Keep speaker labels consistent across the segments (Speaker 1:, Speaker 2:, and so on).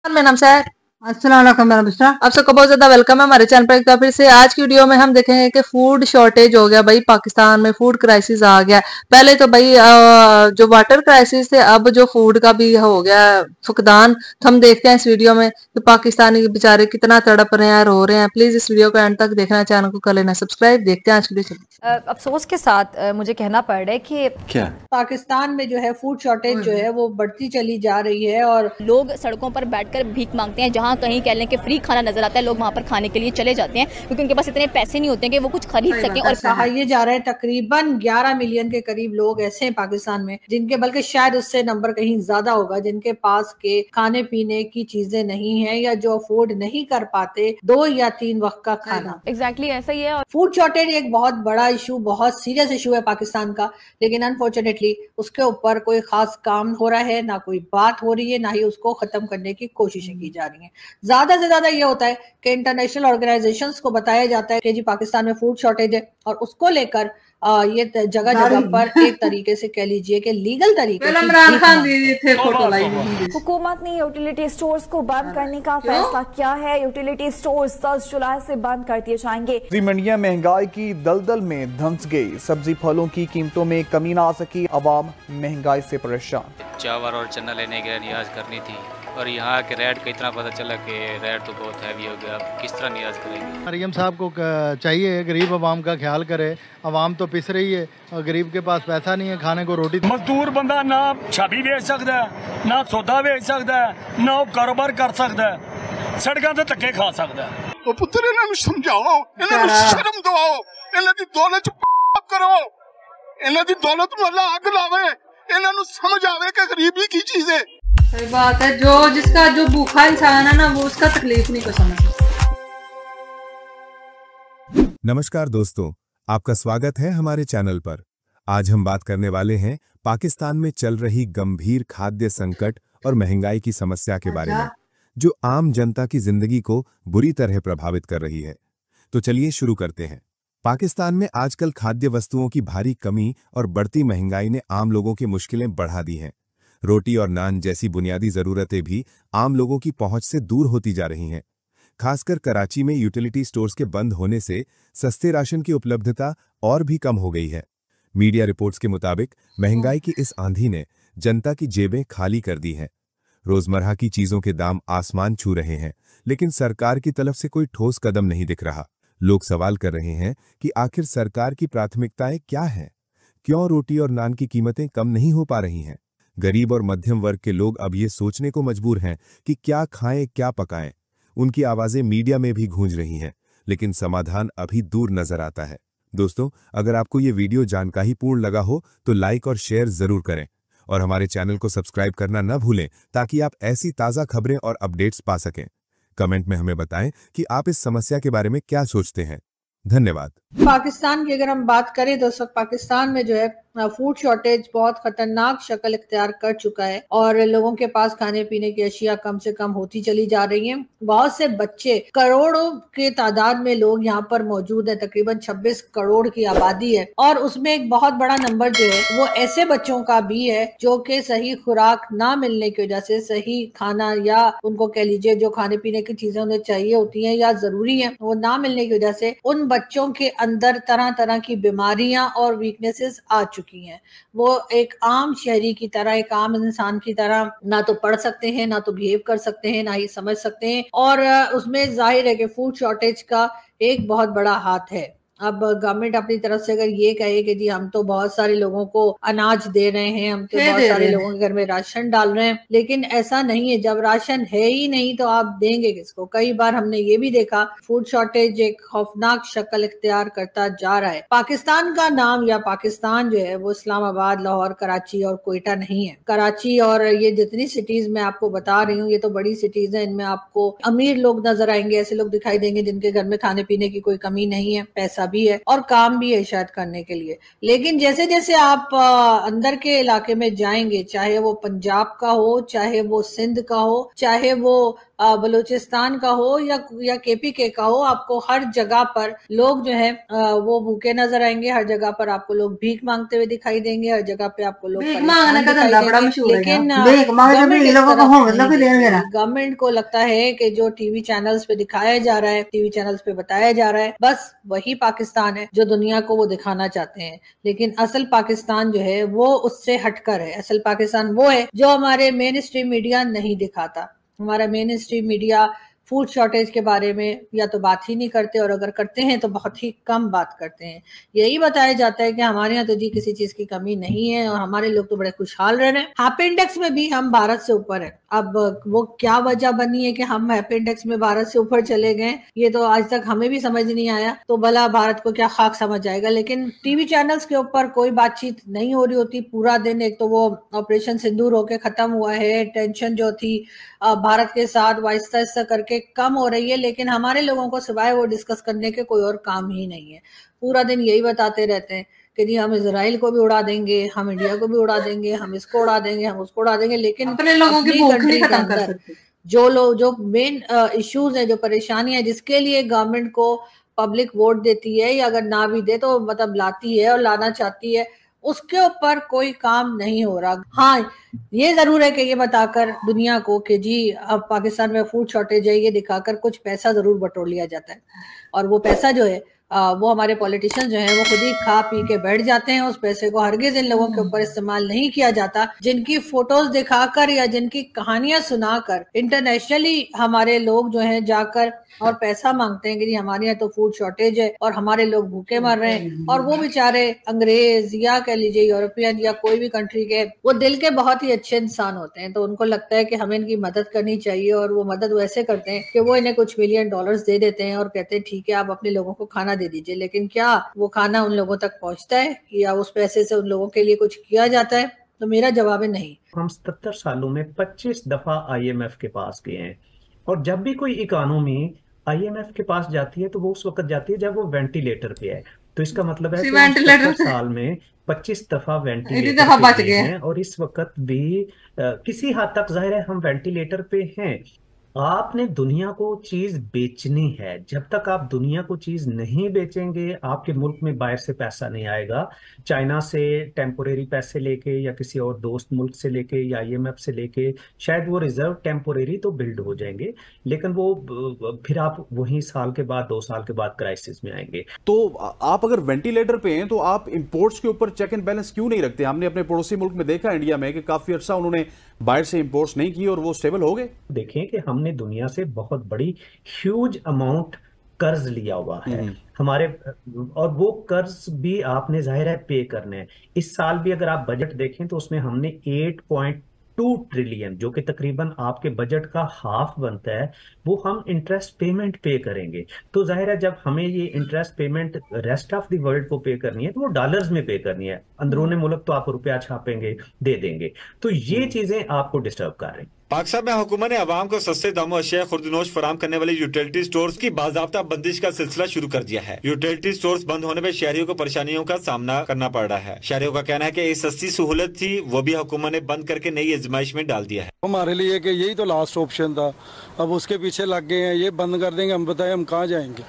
Speaker 1: मेरा नाम सर।
Speaker 2: अस्सलाम वालेकुम मेरा बिस्टा।
Speaker 1: आप सबको बहुत ज्यादा वेलकम है हमारे चैनल पर एक बार फिर से। आज की वीडियो में हम देखेंगे कि फूड शॉर्टेज हो गया भाई, पाकिस्तान में फूड क्राइसिस आ गया। पहले तो भाई जो वाटर क्राइसिस थे, अब जो फूड का भी हो गया फुकदान। तो हम देखते हैं इस वीडियो में कि पाकिस्तानी बेचारे कितना तड़प रहे हैं, रो रहे हैं। प्लीज इस वीडियो को एंड तक देखना, चैनल को कर लेना सब्सक्राइब। देखते हैं आज की वीडियो।
Speaker 3: अफसोस के साथ मुझे कहना पड़ रहा है कि
Speaker 4: क्या
Speaker 2: पाकिस्तान में जो है फूड शॉर्टेज जो है वो बढ़ती चली जा रही है और
Speaker 3: लोग सड़कों पर बैठकर भीख मांगते हैं। जहाँ कहीं कह लें कि फ्री खाना नजर आता है, लोग वहाँ पर खाने के लिए चले जाते हैं क्योंकि उनके पास इतने पैसे नहीं होते हैं कि वो कुछ खरीद सकें। और
Speaker 2: कहा यह जा रहा है तकरीबन 11 मिलियन के करीब लोग ऐसे हैं पाकिस्तान में जिनके, बल्कि शायद उससे नंबर कहीं ज्यादा होगा, जिनके पास के खाने पीने की चीजें नहीं है या जो अफोर्ड नहीं कर पाते 2 या 3 वक्त का खाना।
Speaker 3: एग्जैक्टली ऐसा ही है।
Speaker 2: फूड शॉर्टेज एक बहुत बड़ा इशू, बहुत सीरियस इशू है पाकिस्तान का, लेकिन अनफॉर्चुनेटली उसके ऊपर कोई खास काम हो रहा है, ना कोई बात हो रही है, ना ही उसको खत्म करने की कोशिशें की जा रही हैं। ज्यादा से ज्यादा ये होता है कि इंटरनेशनल ऑर्गेनाइजेशंस को बताया जाता है कि जी पाकिस्तान में फूड शॉर्टेज है, और उसको लेकर ये जगह जगह पर एक तरीके से कह लीजिए कि लीगल तरीके से
Speaker 1: इमरान खान दीदी थे फोटो लाई हुई।
Speaker 5: हुकूमत ने यूटिलिटी स्टोर्स को बंद करने का फैसला किया है। यूटिलिटी स्टोर्स 10 जुलाई से बंद कर दिए जाएंगे।
Speaker 6: सब्जी मंडियां महंगाई की दलदल में धंस गई। सब्जी फलों की कीमतों में कमी ना आ सकी, अवाम महंगाई से परेशान।
Speaker 7: चावल और चना लेने के लिए नियाज करनी थी, और यहाँ के रेट का इतना पता चला कि रेट तो बहुत हैवी हो गया। अब किस तरह नियाज करेंगे?
Speaker 8: मरियम साहब को चाहिए गरीब आवाम का ख्याल करे। आवाम तो पिस रही है और गरीब के पास पैसा नहीं है खाने को रोटी।
Speaker 9: मजदूर बंदा ना छबी बेच सकता है, ना सौदा बेच सकता है, ना कारोबार कर सकता है, सड़कों से धक्के खा सकता है।
Speaker 10: ਉਹ ਪੁੱਤਰ ਇਹਨਾਂ ਨੂੰ ਸਮਝਾਓ, ਇਹਨਾਂ ਨੂੰ ਸ਼ਰਮ ਦਿਵਾਓ, ਇਹਨਾਂ ਦੀ ਦੌਲਤ ਕਰੋ, ਇਹਨਾਂ ਦੀ ਦੌਲਤ ਨੂੰ ਅੱਲਾ ਅੱਗ ਲਾਵੇ, ਇਹਨਾਂ ਨੂੰ ਸਮਝ ਆਵੇ कि गरीबी की चीज है।
Speaker 1: सही बात है, जो भूखा इंसान है ना, वो उसका तकलीफ नहीं को समझ।
Speaker 11: नमस्कार दोस्तों, आपका स्वागत है हमारे चैनल पर। आज हम बात करने वाले हैं पाकिस्तान में चल रही गंभीर खाद्य संकट और महंगाई की समस्या के बारे में, जो आम जनता की जिंदगी को बुरी तरह प्रभावित कर रही है। तो चलिए शुरू करते हैं। पाकिस्तान में आजकल खाद्य वस्तुओं की भारी कमी और बढ़ती महंगाई ने आम लोगों की मुश्किलें बढ़ा दी हैं। रोटी और नान जैसी बुनियादी जरूरतें भी आम लोगों की पहुंच से दूर होती जा रही हैं। खासकर कराची में यूटिलिटी स्टोर्स के बंद होने से सस्ते राशन की उपलब्धता और भी कम हो गई है। मीडिया रिपोर्ट्स के मुताबिक महंगाई की इस आंधी ने जनता की जेबें खाली कर दी हैं। रोजमर्रा की चीजों के दाम आसमान छू रहे हैं, लेकिन सरकार की तरफ से कोई ठोस कदम नहीं दिख रहा। लोग सवाल कर रहे हैं कि आखिर सरकार की प्राथमिकताएं क्या हैं? क्यों रोटी और नान की कीमतें कम नहीं हो पा रही हैं? गरीब और मध्यम वर्ग के लोग अब ये सोचने को मजबूर हैं कि क्या खाएं, क्या पकाएं। उनकी आवाजें मीडिया में भी गूंज रही हैं, लेकिन समाधान अभी दूर नजर आता है। दोस्तों, अगर आपको ये वीडियो जानकारीपूर्ण लगा हो तो लाइक और शेयर जरूर करें, और हमारे चैनल को सब्सक्राइब करना न भूलें ताकि आप ऐसी ताज़ा खबरें और अपडेट्स पा सकें। कमेंट में हमें बताएं कि आप इस समस्या के बारे में क्या सोचते हैं। धन्यवाद।
Speaker 2: पाकिस्तान की अगर हम बात करें तो सब पाकिस्तान में जो है फूड शॉर्टेज बहुत खतरनाक शक्ल इख्तियार कर चुका है और लोगों के पास खाने पीने की अशिया कम से कम होती चली जा रही हैं। बहुत से बच्चे, करोड़ों के तादाद में लोग यहाँ पर मौजूद है, तकरीबन 26 करोड़ की आबादी है, और उसमें एक बहुत बड़ा नंबर जो है वो ऐसे बच्चों का भी है जो कि सही खुराक ना मिलने की वजह से, सही खाना या उनको कह लीजिए जो खाने पीने की चीजें उन्हें चाहिए होती हैं या जरूरी है वो ना मिलने की वजह से उन बच्चों के अंदर तरह तरह की बीमारियां और वीकनेसेस आ चुकी हैं। वो एक आम शहरी की तरह, एक आम इंसान की तरह ना तो पढ़ सकते हैं, ना तो बिहेव कर सकते हैं, ना ही समझ सकते हैं, और उसमें जाहिर है कि फूड शॉर्टेज का एक बहुत बड़ा हाथ है। अब गवर्नमेंट अपनी तरफ से अगर ये कहे कि जी हम तो बहुत सारे लोगों को अनाज दे रहे हैं, हम तो बहुत सारे लोगों के घर में राशन डाल रहे हैं, लेकिन ऐसा नहीं है। जब राशन है ही नहीं तो आप देंगे किसको? कई बार हमने ये भी देखा फूड शॉर्टेज एक खौफनाक शक्ल इख्तियार करता जा रहा है। पाकिस्तान का नाम या पाकिस्तान जो है वो इस्लामाबाद, लाहौर, कराची और कोयटा नहीं है। कराची और ये जितनी सिटीज मैं आपको बता रही हूँ ये तो बड़ी सिटीज है, इनमें आपको अमीर लोग नजर आएंगे, ऐसे लोग दिखाई देंगे जिनके घर में खाने पीने की कोई कमी नहीं है, पैसा भी है और काम भी है शायद करने के लिए। लेकिन जैसे जैसे आप अंदर के इलाके में जाएंगे, चाहे वो पंजाब का हो, चाहे वो सिंध का हो, चाहे वो बलूचिस्तान का हो या KPK का हो, आपको हर जगह पर लोग जो है वो भूखे नजर आएंगे, हर जगह पर आपको लोग भीख मांगते हुए दिखाई देंगे, हर जगह पे आपको लोग परेशान दिखाई देंगे। लेकिन गवर्नमेंट को लगता है कि जो टीवी चैनल्स पे दिखाया जा रहा है, टीवी चैनल्स पे बताया जा रहा है, बस वही पाकिस्तान है जो दुनिया को वो दिखाना चाहते हैं। लेकिन असल पाकिस्तान जो है वो उससे हटकर है। असल पाकिस्तान वो है जो हमारे मेन स्ट्रीम मीडिया नहीं दिखाता। हमारा main stream media food shortage के बारे में या तो बात ही नहीं करते, और अगर करते हैं तो बहुत ही कम बात करते हैं। यही बताया जाता है कि हमारे यहाँ तो जी किसी चीज की कमी नहीं है और हमारे लोग तो बड़े खुशहाल रह रहे हैं। हैप्पी इंडेक्स में भी हम भारत से ऊपर हैं। अब वो क्या वजह बनी है कि हम हैप्पी इंडेक्स में भारत से ऊपर चले गए, ये तो आज तक हमें भी समझ नहीं आया। तो भला भारत को क्या खाक समझ आएगा। लेकिन टीवी चैनल्स के ऊपर कोई बातचीत नहीं हो रही होती पूरा दिन। एक तो वो ऑपरेशन सिंदूर होके खत्म हुआ है, टेंशन जो थी भारत के साथ वो आहिस्ता आहिस्ता करके कम हो रही है, लेकिन हमारे लोगों को सिवाय वो डिस्कस करने के कोई और काम ही नहीं है। पूरा दिन यही बताते रहते हैं कि जी हम इजराइल को भी उड़ा देंगे, हम इंडिया को भी उड़ा देंगे, हम इसको उड़ा देंगे, हम उसको उड़ा देंगे, लेकिन
Speaker 1: अपने लोगों की भूख नहीं खत्म कर सकते।
Speaker 2: जो मेन इश्यूज है, जो परेशानियां, जिसके लिए गवर्नमेंट को पब्लिक वोट देती है या अगर ना भी दे तो मतलब लाती है और लाना चाहती है, उसके ऊपर कोई काम नहीं हो रहा। हाँ, ये जरूर है कि ये बताकर दुनिया को कि जी अब पाकिस्तान में फूड शॉर्टेज है, ये दिखाकर कुछ पैसा जरूर बटोर लिया जाता है। और वो पैसा जो है वो हमारे पॉलिटिशियन जो है वो खुद ही खा पी के बैठ जाते हैं। उस पैसे को हरगिज इन लोगों के ऊपर इस्तेमाल नहीं किया जाता, जिनकी फोटोज दिखाकर या जिनकी कहानियां सुनाकर इंटरनेशनली हमारे लोग जो हैं जाकर और पैसा मांगते हैं कि जी हमारे यहाँ तो फूड शॉर्टेज है और हमारे लोग भूखे मर रहे हैं। और वो बेचारे अंग्रेज या कह लीजिए यूरोपियन या कोई भी कंट्री के, वो दिल के बहुत ही अच्छे इंसान होते हैं, तो उनको लगता है कि हमें इनकी मदद करनी चाहिए। और वो मदद वैसे करते हैं कि वो इन्हें कुछ $1 मिलियन दे देते हैं और कहते हैं ठीक है आप अपने लोगों को खाना दे दीजिए। लेकिन क्या वो खाना उन लोगों तक पहुंचता है या उस पैसे से उन लोगों के लिए कुछ किया जाता है? तो मेरा जवाब है नहीं।
Speaker 4: हम 77 सालों में 25 दफा IMF के पास गए हैं, और जब भी कोई इकोनॉमी IMF के पास जाती है तो वो उस वक्त जाती है जब वो वेंटिलेटर पे है। तो इसका मतलब है कि 77 साल में 25 दफा वेंटिलेटर पे गए हैं, और इस वक्त भी किसी हद तक जाहिर है हम वेंटिलेटर पे हैं। आपने दुनिया को चीज बेचनी है, जब तक आप दुनिया को चीज नहीं बेचेंगे आपके मुल्क में बाहर से पैसा नहीं आएगा। चाइना से टेम्पोरेरी पैसे लेके या किसी और दोस्त मुल्क से लेके या IMF से लेके शायद वो रिजर्व टेम्पोरेरी तो बिल्ड हो जाएंगे, लेकिन वो फिर आप वही साल के बाद 2 साल के बाद क्राइसिस में आएंगे।
Speaker 12: तो आप अगर वेंटिलेटर पे हैं तो आप इंपोर्ट्स के ऊपर चेक एंड बैलेंस क्यों नहीं रखते? हमने अपने पड़ोसी मुल्क में देखा इंडिया में कि काफी अर्सा उन्होंने बाहर से इंपोर्ट्स नहीं किए और वो स्टेबल हो गए।
Speaker 4: देखें कि हमने दुनिया से बहुत बड़ी ह्यूज अमाउंट कर्ज लिया हुआ है हमारे, और वो कर्ज भी आपने जाहिर है पे करने हैं। इस साल भी अगर आप बजट देखें तो उसमें हमने 8.2 ट्रिलियन, जो कि तकरीबन आपके बजट का हाफ बनता है, वो हम इंटरेस्ट पेमेंट पे करेंगे। तो जाहिर है जब हमें ये interest payment rest of the world को पे करनी है तो वो डॉलर्स में पे करनी है। अंदरूनी मुल्क तो आप रुपया छापेंगे, दे देंगे। तो ये चीजें आपको डिस्टर्ब कर रही हैं।
Speaker 13: पाकिस्तान में हुकूमत ने अवाम को सस्ते दामों अशिया खुर्दनोश फराम करने वाले यूटिलिटी स्टोर्स की बाज़ाब्ता बंदिश का सिलसिला शुरू कर दिया है। यूटिलिटी स्टोर्स बंद होने पर शहरियों को परेशानियों का सामना करना पड़ रहा है। शहरियों का कहना है कि ये सस्ती सहूलत थी, वो भी हुकूमत ने बंद करके नई आजमाइश में डाल दिया है।
Speaker 14: हमारे लिए कि यही तो लास्ट ऑप्शन था, अब उसके पीछे लग गए हैं। ये बंद कर देंगे, हम बताएं हम कहाँ जाएंगे?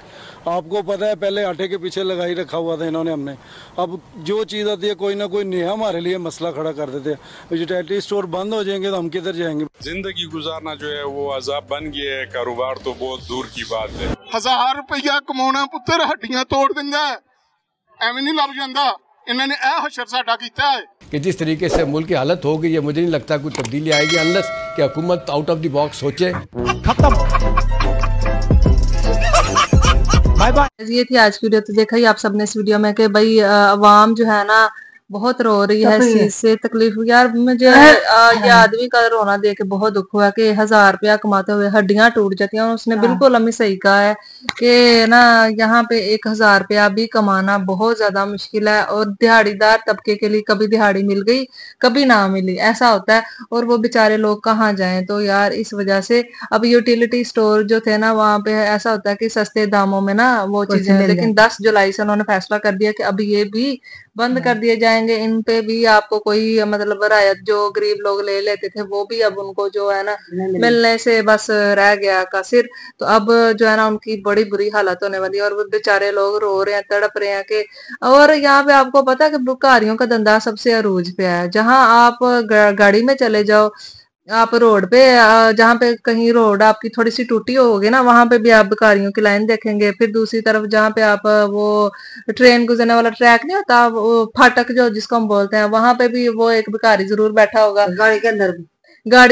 Speaker 14: आपको पता है पहले आटे के पीछे लगाई रखा हुआ था इन्होंने हमने। अब जो चीज़ आती है कोई ना कोई नया हमारे लिए मसला खड़ा कर देते हैं। यूटिलिटी स्टोर बंद हो जाएंगे तो हम किधर जाएंगे?
Speaker 15: जिंदगी गुजारना जो है वो अजाब बन गया है, कारोबार तो बहुत दूर की बात है।
Speaker 10: 1000 रुपया कमाना पुत्र हड्डियां तोड़ देंगे, एवं नहीं लग जाता। इन्होंने यह हशर साडा किया है
Speaker 16: कि जिस तरीके से मुल्क की हालत हो गई है, मुझे नहीं लगता कोई तब्दीली आएगी अनलेस कि हुकूमत आउट ऑफ द बॉक्स सोचे। खत्म।
Speaker 1: Bye bye. ये थी आज की वीडियो। तो देखा ही आप सबने इस वीडियो में कि भाई अवाम जो है ना बहुत रो रही है इस चीज से, तकलीफ। यार मुझे ये आदमी का रोना देख के बहुत दुख हुआ कि 1000 रुपया कमाते हुए हड्डियां टूट जाती हैं। और उसने बिल्कुल हमें सही कहा है कि ना यहाँ पे 1000 रुपया भी कमाना बहुत ज्यादा मुश्किल है, और दिहाड़ीदार तबके के लिए कभी दिहाड़ी मिल गई कभी ना मिली, ऐसा होता है। और वो बेचारे लोग कहाँ जाएं? तो यार इस वजह से अब यूटिलिटी स्टोर जो थे ना वहां पे ऐसा होता है कि सस्ते दामों में ना वो चीजें, लेकिन 10 जुलाई से उन्होंने फैसला कर दिया कि अब ये भी बंद कर दिए जाए। जाएंगे इन पे भी आपको कोई मतलब रायत जो गरीब लोग ले लेते थे वो भी अब उनको जो है ना मिलने से बस रह गया का सिर। तो अब जो है ना उनकी बड़ी बुरी हालत होने वाली है और वो बेचारे लोग रो रहे हैं, तड़प रहे हैं कि। और यहाँ पे आपको पता है कि बुकारियों का धंधा सबसे अरूज पे है। जहां आप गाड़ी में चले जाओ, आप रोड पे जहाँ पे कहीं रोड आपकी थोड़ी सी टूटी होगी ना, वहां पे भी आप भिखारियों की लाइन देखेंगे। फिर दूसरी तरफ जहाँ पे आप वो ट्रेन गुजरने वाला ट्रैक नहीं होता, वो फाटक जो जिसको हम बोलते हैं, वहां पे भी वो एक भिखारी जरूर बैठा होगा, गाड़ी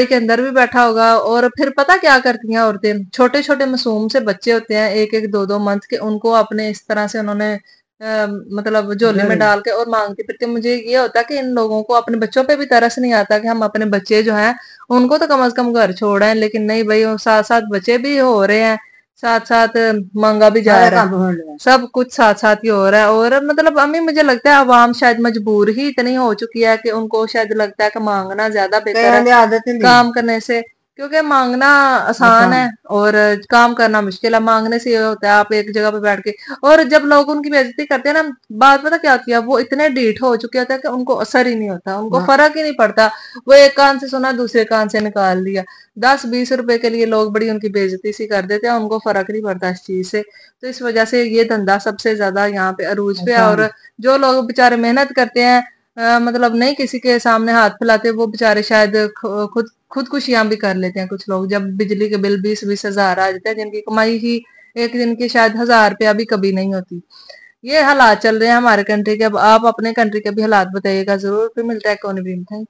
Speaker 1: के अंदर भी बैठा होगा। और फिर पता क्या करती हैं औरतें, छोटे छोटे मासूम से बच्चे होते हैं 1-1 2-2 मंथ के, उनको अपने इस तरह से उन्होंने मतलब झोले में डाल के और मांगती फिरती। मुझे ये होता है कि इन लोगों को अपने बच्चों पे भी तरस नहीं आता कि हम अपने बच्चे जो हैं उनको तो कम से कम घर छोड़े, लेकिन नहीं भाई, साथ साथ बच्चे भी हो रहे हैं, साथ साथ मांगा भी जा रहा है, सब कुछ साथ साथ ही हो रहा है। और मतलब अम्मी मुझे लगता है अवाम शायद मजबूर ही इतनी हो चुकी है कि उनको शायद लगता है कि मांगना ज्यादा बेहतर है काम करने से, क्योंकि मांगना आसान है और काम करना मुश्किल है। मांगने से ये होता है आप एक जगह पे बैठ के, और जब लोग उनकी बेइज्जती करते हैं ना, बात पता क्या होती है, वो इतने ढीठ हो चुके होते हैं कि उनको असर ही नहीं होता, उनको फर्क ही नहीं पड़ता। वो एक कान से सुना दूसरे कान से निकाल दिया। 10-20 रुपए के लिए लोग बड़ी उनकी बेइज्जती सी कर देते हैं, उनको फर्क नहीं पड़ता इस चीज से। तो इस वजह से ये धंधा सबसे ज्यादा यहाँ पे अरूज पे है। और जो लोग बेचारे मेहनत करते हैं, मतलब नहीं किसी के सामने हाथ फैलाते, वो बेचारे शायद खुदकुशियां भी कर लेते हैं। कुछ लोग जब बिजली के बिल 20-20 हजार आ जाते हैं, जिनकी कमाई ही एक दिन की शायद 1000 रुपया भी कभी नहीं होती। ये हालात चल रहे हैं हमारे कंट्री के। अब आप अपने कंट्री के भी हालात बताइएगा जरूर। फिर मिलता है कौन भी। Thank you.